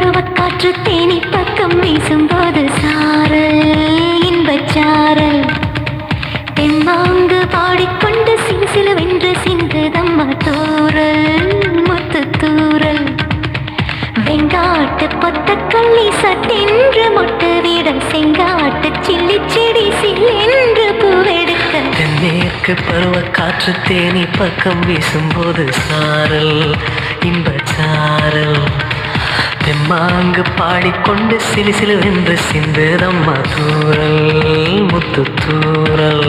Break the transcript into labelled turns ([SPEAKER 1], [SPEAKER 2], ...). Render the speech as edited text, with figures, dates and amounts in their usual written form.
[SPEAKER 1] பருவக்காற்று தேனி பக்கம் வீசும்போது சாரல் இன்பச்சாரல் தெம்மாங்கு பாடிக்கொண்டு சிலுசிலுவென்று சிந்துதம்மா தூரல் முத்து தூரல் வெங்காட்டு பொத்தக்கள்ளி சட்டென்று மொட்டுவிட செங்காட்டு சில்லி செடி சில்லென்று பூவெடுக்க
[SPEAKER 2] தென்மேற்கு பருவக்காற்று தேனி பக்கம் வீசும்போது சாரல் இன்பச்சாரல் தெம்மாங்கு பாடிக்கொண்டு சிலுசிலுவென்று சிந்துதம்மா தூரல் முத்து தூரல்